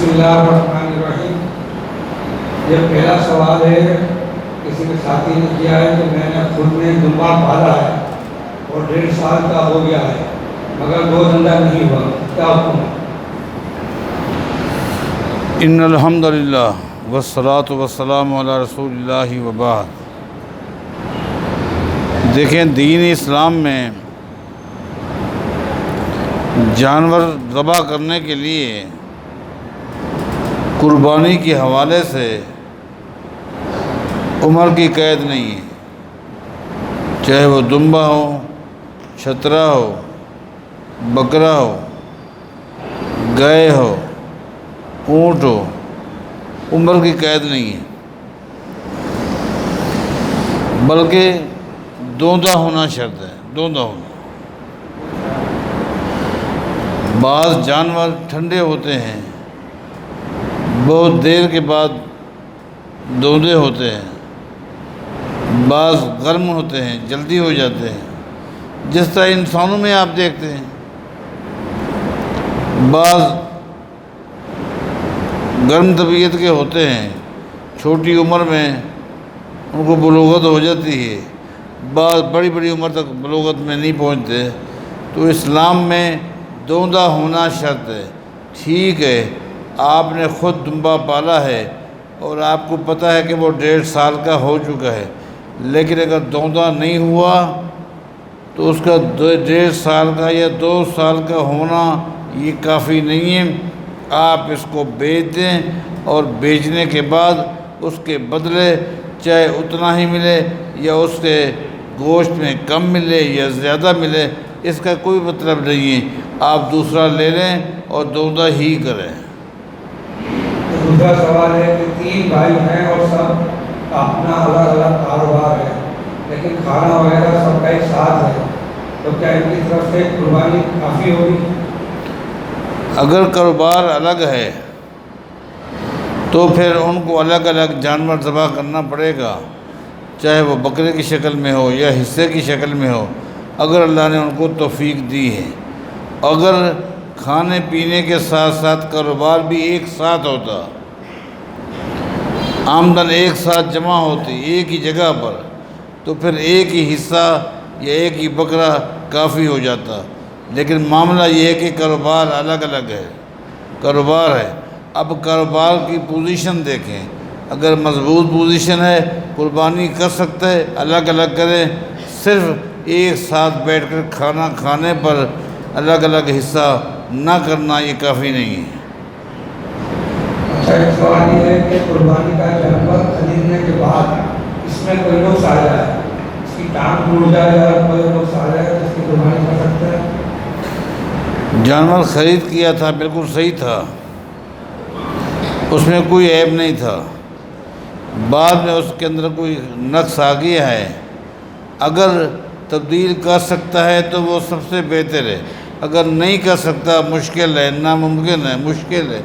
بسم اللہ الرحمن الرحیم۔ یہ پہلا سوال ہے، کسی کے ساتھی نے کیا ہے کہ میں نے خود میں دمبا پالا ہے اور 1.5 سال کا ہو گیا ہے مگر 2 دندہ نہیں ہوا، کیا حکم ہے؟ ان الحمد للہ والصلاۃ والسلام علی رسول اللہ وبعد۔ دیکھیں، دین اسلام میں جانور ذبح کرنے کے لیے قربانی کے حوالے سے عمر کی قید نہیں ہے، چاہے وہ دمبا ہو، چھترا ہو، بکرا ہو، گائے ہو، اونٹ ہو، عمر کی قید نہیں ہے، بلکہ دوندا ہونا شرط ہے، دوندا ہونا۔ بعض جانور ٹھنڈے ہوتے ہیں، بہت دیر کے بعد دوندے ہوتے ہیں، بعض گرم ہوتے ہیں، جلدی ہو جاتے ہیں، جس طرح انسانوں میں آپ دیکھتے ہیں۔ بعض گرم طبیعت کے ہوتے ہیں، چھوٹی عمر میں ان کو بلوغت ہو جاتی ہے، بعض بڑی بڑی عمر تک بلوغت میں نہیں پہنچتے۔ تو اسلام میں دوندا ہونا شرط ہے۔ ٹھیک ہے، آپ نے خود دمبا پالا ہے اور آپ کو پتہ ہے کہ وہ 1.5 سال کا ہو چکا ہے، لیکن اگر دوندا نہیں ہوا تو اس کا 1.5 سال کا یا 2 سال کا ہونا یہ کافی نہیں ہے۔ آپ اس کو بیچ دیں اور بیچنے کے بعد اس کے بدلے چاہے اتنا ہی ملے یا اس کے گوشت میں کم ملے یا زیادہ ملے، اس کا کوئی مطلب نہیں ہے، آپ دوسرا لے لیں اور دوندا ہی کریں۔ دوسرا سوال ہے کہ 3 بھائی ہیں اور سب کا اپنا الگ الگ کاروبار ہے، لیکن کھانا وغیرہ سب کا ایک ساتھ ہے، تو کیا ان کی طرف سے قربانی کافی ہوگی؟ اگر کاروبار الگ ہے تو پھر ان کو الگ الگ جانور ذبح کرنا پڑے گا، چاہے وہ بکرے کی شکل میں ہو یا حصے کی شکل میں ہو، اگر اللہ نے ان کو توفیق دی ہے۔ اگر کھانے پینے کے ساتھ ساتھ کاروبار بھی ایک ساتھ ہوتا، آمدن ایک ساتھ جمع ہوتی ایک ہی جگہ پر، تو پھر ایک ہی حصہ یا ایک ہی بکرا کافی ہو جاتا، لیکن معاملہ یہ ہے کہ کاروبار الگ الگ ہے، کاروبار ہے۔ اب کاروبار کی پوزیشن دیکھیں، اگر مضبوط پوزیشن ہے قربانی کر سکتے ہیں، الگ الگ کریں، صرف ایک ساتھ بیٹھ کر کھانا کھانے پر الگ الگ حصہ نہ کرنا یہ کافی نہیں ہے۔ اچھا، ایک سوال یہ ہے کہ قربانی کا جانور خریدنے کے بعد اس میں کوئی نقص آ جائے، اس کی ٹانگ ٹوٹ جائے یا کوئی نقص آ جائے تو اس کی قربانی کر سکتے ہیں؟ جانور خرید کیا تھا، بالکل صحیح تھا، اس میں کوئی عیب نہیں تھا، بعد میں اس کے اندر کوئی نقص آ گیا ہے، اگر تبدیل کر سکتا ہے تو وہ سب سے بہتر ہے، اگر نہیں کر سکتا، مشکل ہے، ناممکن ہے، مشکل ہے،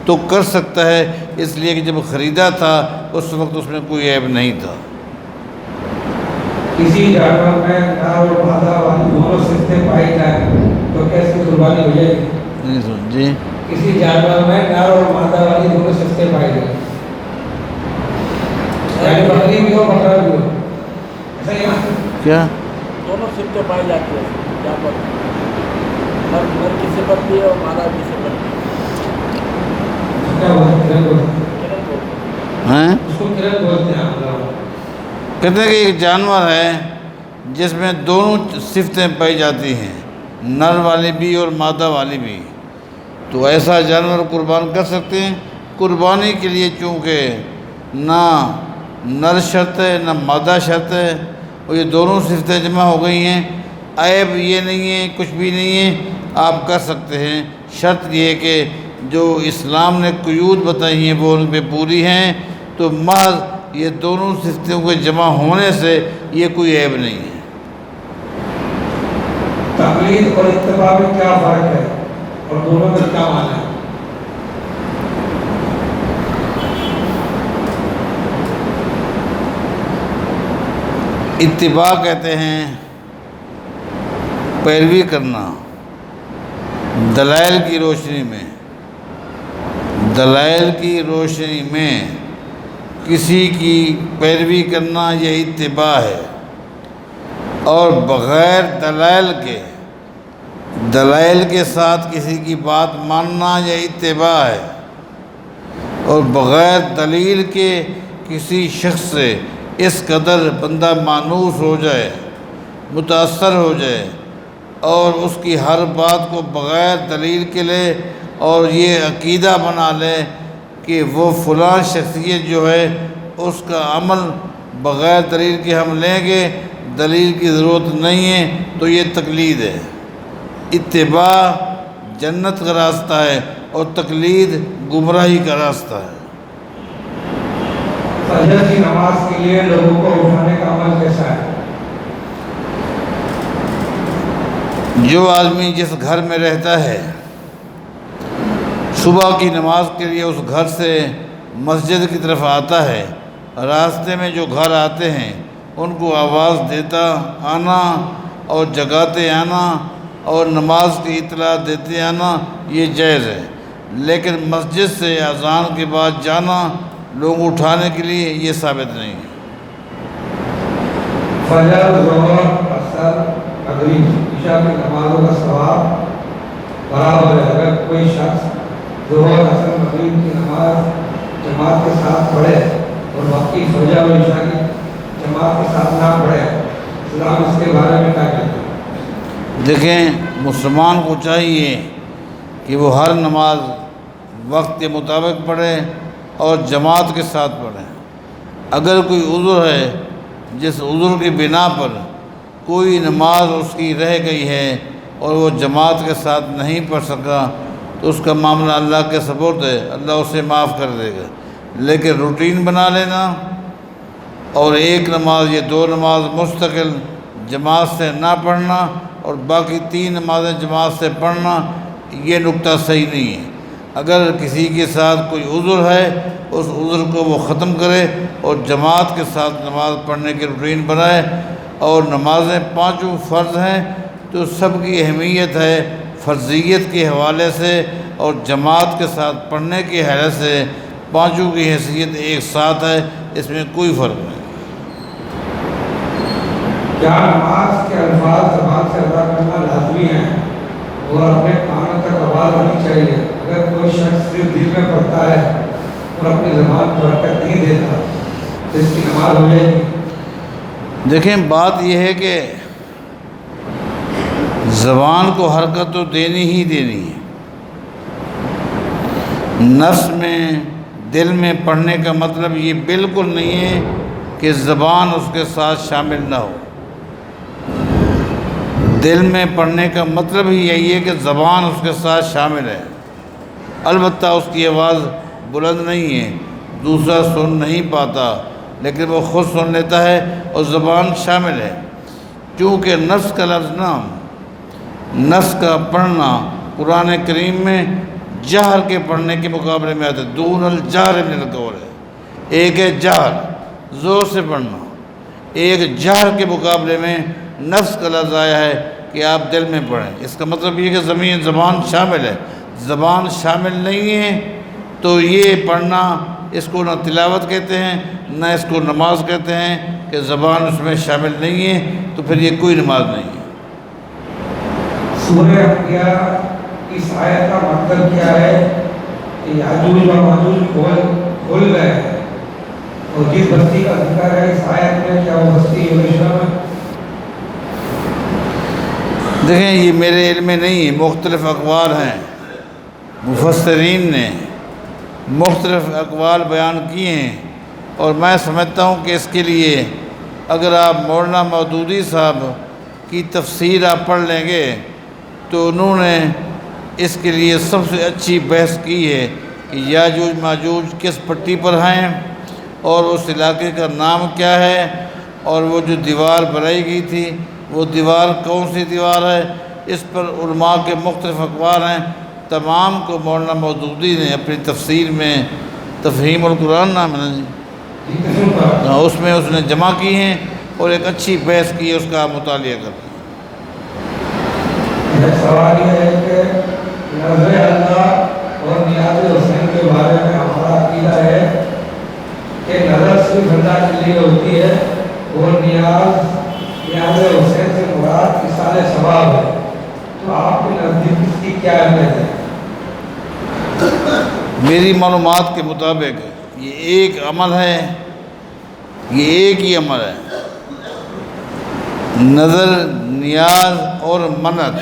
تو کر سکتا ہے، اس لیے کہ جب خریدا تھا اس وقت اس میں کوئی عیب نہیں تھا۔ کسی جانور میں نر اور مادہ والی دونوں صفتیں پائی جائیں تو کیا اس کی قربانی ہو جائے گی؟ جی، کسی جانور میں نر اور مادہ والی دونوں صفتیں پائی جائیں، یعنی بکری بھی ہو بکرا بھی ہو، ایسا ہی ہے؟ کیا دونوں صفتیں پائی جاتی ہیں یہاں پر، نر کی صفت بھی ہے اور مادہ کی صفت بھی ہے۔ کیا بولتے ہیں؟ ہیں؟ اس کو کرن بولتے ہیں آپ لوگ۔ کہتے ہیں کہ ایک جانور ہے جس میں دونوں صفتیں پائی جاتی ہیں، نر والی بھی اور مادہ والی بھی، تو ایسا جانور قربان کر سکتے ہیں۔ قربانی کے لیے چونکہ نہ نر شرط ہے نہ مادہ شرط ہے، اور یہ دونوں صفتیں جمع ہو گئی ہیں، عیب یہ نہیں ہے، کچھ بھی نہیں ہے، آپ کر سکتے ہیں۔ شرط یہ ہے کہ جو اسلام نے قیود بتائی ہیں وہ ان پہ پوری ہیں، تو محض یہ دونوں صفتوں کے جمع ہونے سے یہ کوئی عیب نہیں ہے۔ تقلید اور اتباع میں کیا فرق ہے اور دونوں میں کیا معنی ہے؟ اتباع کہتے ہیں پیروی کرنا دلائل کی روشنی میں، دلائل کی روشنی میں کسی کی پیروی کرنا یہ اتباع ہے، اور بغیر دلائل کے ساتھ کسی کی بات ماننا یہ اتباع ہے، اور بغیر دلیل کے کسی شخص سے اس قدر بندہ مانوس ہو جائے، متاثر ہو جائے، اور اس کی ہر بات کو بغیر دلیل کے لے اور یہ عقیدہ بنا لے کہ وہ فلاں شخصیت جو ہے اس کا عمل بغیر دلیل کے ہم لیں گے، دلیل کی ضرورت نہیں ہے، تو یہ تقلید ہے۔ اتباع جنت کا راستہ ہے اور تقلید گمراہی کا راستہ ہے۔ فجر کی نماز کے لیے لوگوں کو اٹھانے کا عمل کیسا ہے؟ جو آدمی جس گھر میں رہتا ہے، صبح کی نماز کے لیے اس گھر سے مسجد کی طرف آتا ہے، راستے میں جو گھر آتے ہیں ان کو آواز دیتا آنا اور جگاتے آنا اور نماز کی اطلاع دیتے آنا یہ جائز ہے، لیکن مسجد سے اذان کے بعد جانا لوگ اٹھانے کے لیے یہ ثابت نہیں ہے۔ فجر، ظہر، عصر، مغرب، عشاء کی نمازوں کا ثواب برابر ہے۔ اگر کوئی شخص ظہر، عصر، مغرب کی نماز جماعت کے ساتھ پڑھے اور باقی فجر اور عشاء کی جماعت کے ساتھ نہ پڑھے، اسلام اس کے بارے میں کیا کہتا ہے؟ دیکھیں، مسلمان کو چاہیے کہ وہ ہر نماز وقت کے مطابق پڑھے اور جماعت کے ساتھ پڑھے۔ اگر کوئی عذر ہے جس عذر کی بنا پر کوئی نماز اس کی رہ گئی ہے اور وہ جماعت کے ساتھ نہیں پڑھ سکا تو اس کا معاملہ اللہ کے سپرد ہے، اللہ اسے معاف کر دے گا۔ لیکن روٹین بنا لینا اور ایک نماز یا دو نماز مستقل جماعت سے نہ پڑھنا اور باقی 3 نمازیں جماعت سے پڑھنا، یہ نقطہ صحیح نہیں ہے۔ اگر کسی کے ساتھ کوئی عذر ہے اس عذر کو وہ ختم کرے اور جماعت کے ساتھ نماز پڑھنے کی روٹین بنائے، اور نمازیں 5 فرض ہیں تو سب کی اہمیت ہے فرضیت کے حوالے سے اور جماعت کے ساتھ پڑھنے کی حیثیت سے 5 کی حیثیت ایک ساتھ ہے، اس میں کوئی فرق نہیں۔ کیا نماز کے الفاظ زبان سے ادا کرنا لازمی ہے اور اپنے کانوں تک آواز ہونی چاہیے؟ اگر کوئی شخص صرف دل میں پڑھتا ہے اور اپنی زبان کو حرکت نہیں دیتا تو اس کی نماز ہو جائے گی؟ دیکھیں، بات یہ ہے کہ زبان کو حرکت تو دینی ہی دینی ہے۔ نفس میں، دل میں پڑھنے کا مطلب یہ بالکل نہیں ہے کہ زبان اس کے ساتھ شامل نہ ہو۔ دل میں پڑھنے کا مطلب ہی یہی ہے کہ زبان اس کے ساتھ شامل ہے، البتہ اس کی آواز بلند نہیں ہے، دوسرا سن نہیں پاتا، لیکن وہ خود سن لیتا ہے اور زبان شامل ہے۔ کیونکہ نفس کا لفظ نام، نفس کا پڑھنا قرآن کریم میں جہر کے پڑھنے کے مقابلے میں آتا ہے، دون الجہر من القول ہے۔ ایک ہے جہر، زور سے پڑھنا، ایک جہر کے مقابلے میں نفس کا لفظ آیا ہے کہ آپ دل میں پڑھیں۔ اس کا مطلب یہ کہ زبان شامل ہے۔ زبان شامل نہیں ہے تو یہ پڑھنا، اس کو نہ تلاوت کہتے ہیں نہ اس کو نماز کہتے ہیں، کہ زبان اس میں شامل نہیں ہے تو پھر یہ کوئی نماز نہیں ہے۔ سورہ انبیاء اس آیت کا مطلب کیا ہے کہ یاجوج و ماجوج کھل گئے ہیں، اور جس بستی کا ذکر ہے اس آیت میں، کیا وہ بستی یروشلم ہے؟ دیکھیں، یہ میرے علم میں نہیں ہے، مختلف اقوال ہیں، مفسرین نے مختلف اقوال بیان کیے ہیں، اور میں سمجھتا ہوں کہ اس کے لیے اگر آپ مولانا مودودی صاحب کی تفسیر آپ پڑھ لیں گے تو انہوں نے اس کے لیے سب سے اچھی بحث کی ہے کہ یاجوج ماجوج کس پٹی پر ہیں اور اس علاقے کا نام کیا ہے، اور وہ جو دیوار بنائی گئی تھی وہ دیوار کون سی دیوار ہے۔ اس پر علماء کے مختلف اقوال ہیں، تمام کو مولانا مودودی نے اپنی تفسیر میں تفہیم القرآن نام ہے جی، اس میں اس نے جمع کی ہیں اور ایک اچھی بحث کی ہے، اس کا آپ مطالعہ کریں۔ سوال یہ ہے کہ نظر اللہ اور نیاز حسین کے بارے میری معلومات کے مطابق یہ ایک عمل ہے، یہ ایک ہی عمل ہے، نظر، نیاز اور منت،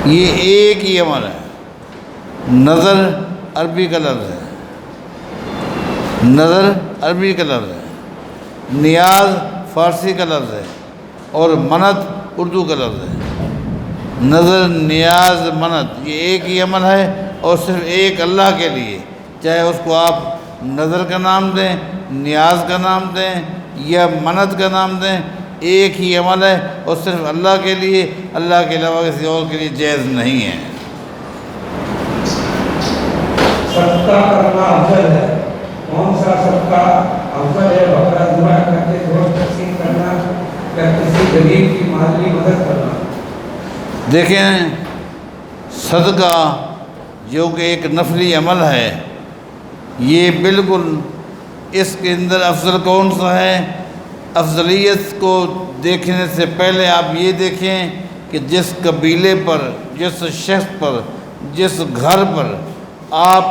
یہ ایک ہی عمل ہے۔ نظر عربی کا لفظ ہے، نظر عربی کا لفظ ہے، نیاز فارسی کا لفظ ہے، اور منت اردو کا لفظ ہے۔ نظر، نیاز، منت یہ ایک ہی عمل ہے اور صرف ایک اللہ کے لیے، چاہے اس کو آپ نظر کا نام دیں، نیاز کا نام دیں یا منت کا نام دیں، ایک ہی عمل ہے اور صرف اللہ کے لیے، اللہ کے علاوہ کسی اور کے لیے جائز نہیں ہے۔ صدقہ کرنا افضل ہے، کون سا صدقہ افضل ہے؟ بکرا ذبح کر کے گوشت تقسیم کرنا یا کسی غریب کی مالی مدد کرنا؟ دیکھیں، صدقہ جو کہ ایک نفلی عمل ہے، یہ بالکل اس کے اندر افضل کون سا ہے؟ افضلیت کو دیکھنے سے پہلے آپ یہ دیکھیں کہ جس قبیلے پر، جس شخص پر، جس گھر پر آپ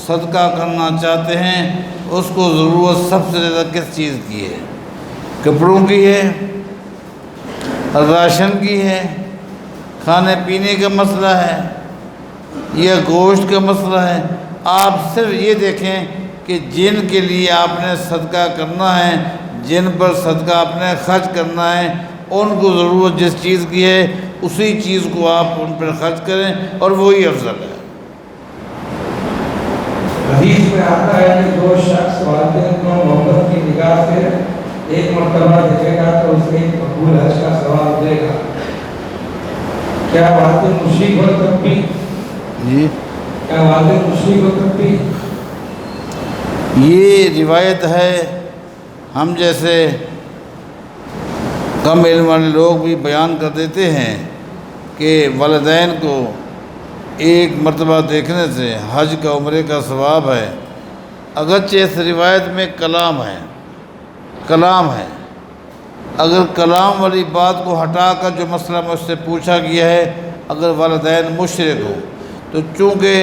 صدقہ کرنا چاہتے ہیں، اس کو ضرورت سب سے زیادہ کس چیز کی ہے؟ کپڑوں کی ہے، راشن کی ہے، کھانے پینے کا مسئلہ ہے یا گوشت کا مسئلہ ہے؟ آپ صرف یہ دیکھیں کہ جن کے لیے آپ نے صدقہ کرنا ہے، جن پر صدقہ آپ نے خرچ کرنا ہے، ان کو ضرورت جس چیز کی ہے اسی چیز کو آپ ان پر خرچ کریں اور وہی افضل ہے۔ حدیث میں آتا ہے کہ جو شخص والدین کو محبت کی نگاہ سے ایک مرتبہ دیکھے گا تو اسے ایک مقبول حج کا ثواب دے گا۔ کیا والدین مشرک ہو تب بھی؟ جی، کیا والدین مشرک ہو تب بھی؟ یہ روایت ہے، ہم جیسے کم علم والے لوگ بھی بیان کر دیتے ہیں کہ والدین کو ایک مرتبہ دیکھنے سے حج کا، عمرے کا ثواب ہے۔ اگرچہ اس روایت میں کلام ہے، اگر کلام والی بات کو ہٹا کر جو مسئلہ مجھ سے پوچھا گیا ہے، اگر والدین مشرک ہو تو چونکہ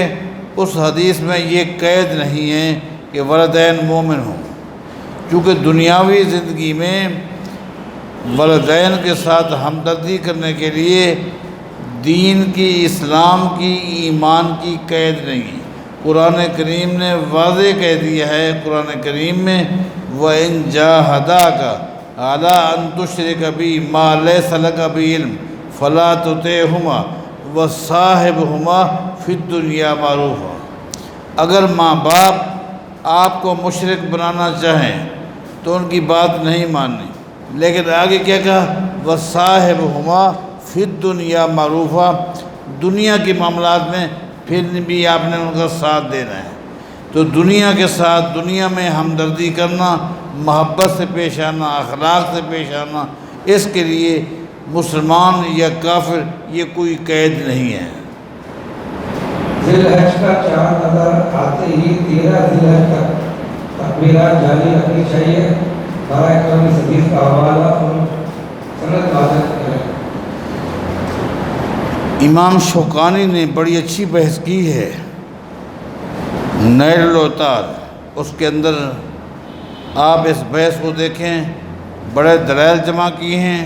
اس حدیث میں یہ قید نہیں ہے کہ والدین مومن ہوں، چونکہ دنیاوی زندگی میں والدین کے ساتھ ہمدردی کرنے کے لیے دین کی، اسلام کی، ایمان کی قید نہیں ہے۔ قرآن کریم نے واضح کہہ دیا ہے، قرآن کریم میں وَإِن جَاهَدَاكَ عَلَىٰ أَن تُشْرِكَ بِي مَا لَيْسَ لَكَ بِهِ عِلْمٌ فَلَا تُطِعْهُمَا وَصَاحِبْهُمَا فِي الدُّنْيَا مَعْرُوفًا۔ اگر ماں باپ آپ کو مشرک بنانا چاہیں تو ان کی بات نہیں ماننی، لیکن آگے کیا کہا؟ وَصَاحِبْهُمَا فِي الدُّنْيَا مَعْرُوفًا، دنیا کے معاملات میں پھر بھی آپ نے ان کا ساتھ دینا ہے۔ تو دنیا کے ساتھ، دنیا میں ہمدردی کرنا، محبت سے پیش آنا، اخلاق سے پیش آنا، اس کے لیے مسلمان یا کافر یہ کوئی قید نہیں ہے۔ ذی الحج کا چاند نظر آتے ہی 13 ذی الحج تک تکبیرات جاری رکھنی چاہیے۔ برائے کرم اس حدیث کا حوالہ اور سند واضح کریں۔ امام شوکانی نے بڑی اچھی بحث کی ہے، نیل العطار، اس کے اندر آپ اس بحث کو دیکھیں، بڑے دلائل جمع کیے ہیں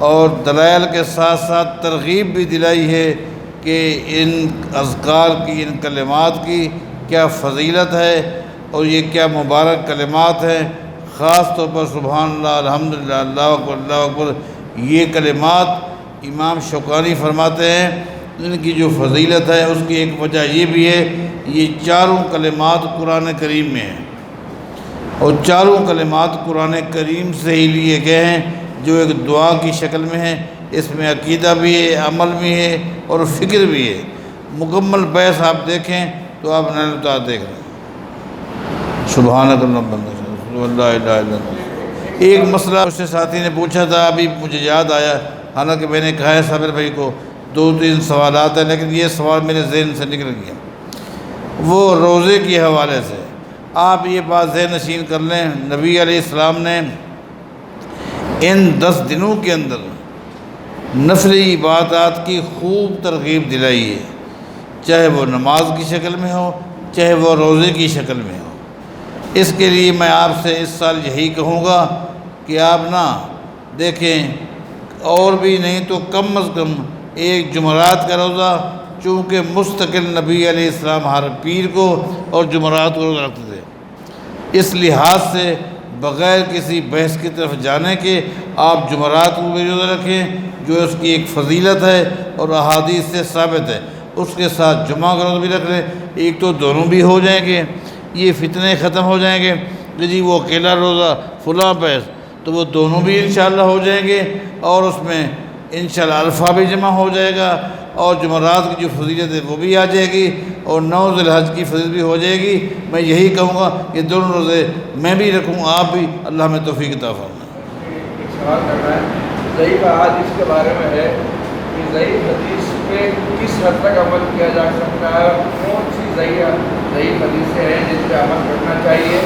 اور دلائل کے ساتھ ساتھ ترغیب بھی دلائی ہے کہ ان اذکار کی، ان کلمات کی کیا فضیلت ہے اور یہ کیا مبارک کلمات ہیں۔ خاص طور پر سبحان اللہ، الحمدللہ، اللہ اکبر، اللہ اکبر، یہ کلمات امام شوکانی فرماتے ہیں ان کی جو فضیلت ہے اس کی ایک وجہ یہ بھی ہے، یہ چاروں کلمات قرآن کریم میں ہیں اور چاروں کلمات قرآن کریم سے ہی لیے گئے ہیں جو ایک دعا کی شکل میں ہے۔ اس میں عقیدہ بھی ہے، عمل بھی ہے اور فکر بھی ہے۔ مکمل بحث آپ دیکھیں تو آپ نیل العطار دیکھ لیں۔ سبحانک اللہم لا الہ الا انت۔ ایک مسئلہ اس سے ساتھی نے پوچھا تھا، ابھی مجھے یاد آیا، حالانکہ میں نے کہا ہے صابر بھائی کو 2-3 سوالات ہیں لیکن یہ سوال میرے ذہن سے نکل گیا، وہ روزے کے حوالے سے۔ آپ یہ بات ذہن نشین کر لیں، نبی علیہ السلام نے ان 10 دنوں کے اندر نفلی عبادات کی خوب ترغیب دلائی ہے چاہے وہ نماز کی شکل میں ہو، چاہے وہ روزے کی شکل میں ہو۔ اس کے لیے میں آپ سے اس سال یہی کہوں گا کہ آپ دیکھیں، اور بھی نہیں تو کم از کم ایک جمعرات کا روزہ، چونکہ مستقل نبی علیہ السلام ہر پیر کو اور جمعرات کو روزہ رکھتے تھے، اس لحاظ سے بغیر کسی بحث کی طرف جانے کے آپ جمعرات کو بھی روزہ رکھیں، جو اس کی ایک فضیلت ہے اور احادیث سے ثابت ہے۔ اس کے ساتھ جمعہ کا روزہ بھی رکھ لیں، ایک تو دونوں بھی ہو جائیں گے، یہ فتنے ختم ہو جائیں گے کہ جی وہ اکیلا روزہ فلاں بحث، تو وہ دونوں بھی انشاءاللہ ہو جائیں گے، اور اس میں انشاءاللہ الفا بھی جمع ہو جائے گا، اور جمعرات کی جو فضیلت ہے وہ بھی آ جائے گی، اور 9 ذی الحج کی فضیلت بھی ہو جائے گی۔ میں یہی کہوں گا کہ دونوں روزے میں بھی رکھوں، آپ بھی، اللہ میں توفیق عطا فرمائے۔ ایک سوال کرنا ہے، ضعیف احادیث کے بارے میں ہے کہ ضعیف حدیث پہ کس حد تک عمل کیا جا سکتا ہے، اور کون سی ضعیف حدیثیں ہیں جس پہ عمل کرنا چاہیے،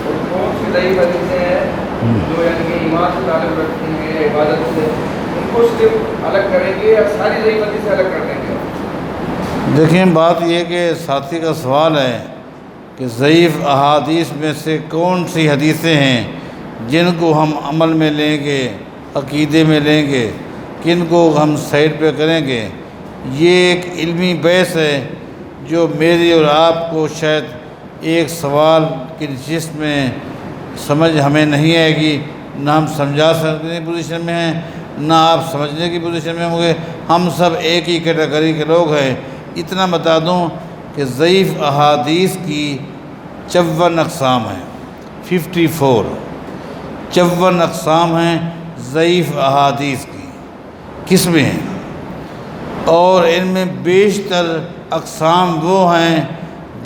اور کون سی ضعیف حدیثیں ہیں جو یعنی کہ ایمان سے تعلق رکھتی ہیں، عبادت سے، ان کو صرف الگ کریں گے یا ساری ضعیف حدیثیں الگ کر دیں گے؟ دیکھیں، بات یہ کہ ساتھی کا سوال ہے کہ ضعیف احادیث میں سے کون سی حدیثیں ہیں جن کو ہم عمل میں لیں گے، عقیدے میں لیں گے، کن کو ہم سائڈ پہ کریں گے۔ یہ ایک علمی بحث ہے جو میری اور آپ کو شاید ایک سوال کی نشست میں سمجھ ہمیں نہیں آئے گی، نہ ہم سمجھا سکنے کی پوزیشن میں ہیں، نہ آپ سمجھنے کی پوزیشن میں ہوں گے۔ ہم سب ایک ہی کیٹیگری کے لوگ ہیں۔ اتنا بتا دوں کہ ضعیف احادیث کی 54 اقسام ہیں، 54 اقسام ہیں ضعیف احادیث کی، قسمیں ہیں، اور ان میں بیشتر اقسام وہ ہیں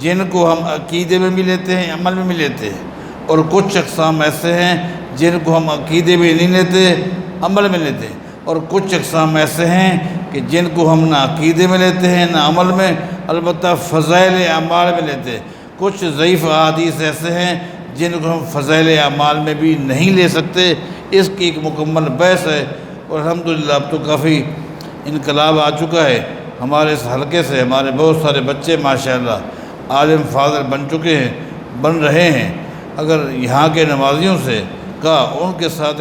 جن کو ہم عقیدے میں بھی لیتے ہیں، عمل میں بھی لیتے ہیں، اور کچھ اقسام ایسے ہیں جن کو ہم عقیدے میں نہیں لیتے، عمل میں لیتے ہیں، اور کچھ اقسام ایسے ہیں کہ جن کو ہم نہ عقیدے میں لیتے ہیں نہ عمل میں، البتہ فضائل اعمال میں لیتے ہیں۔ کچھ ضعیف احادیث ایسے ہیں جن کو ہم فضائل اعمال میں بھی نہیں لے سکتے۔ اس کی ایک مکمل بحث ہے، اور الحمدللہ اب تو کافی انقلاب آ چکا ہے ہمارے اس حلقے سے، ہمارے بہت سارے بچے ماشاءاللہ عالم فاضل بن چکے ہیں، بن رہے ہیں۔ اگر یہاں کے نمازیوں سے ان کے ساتھ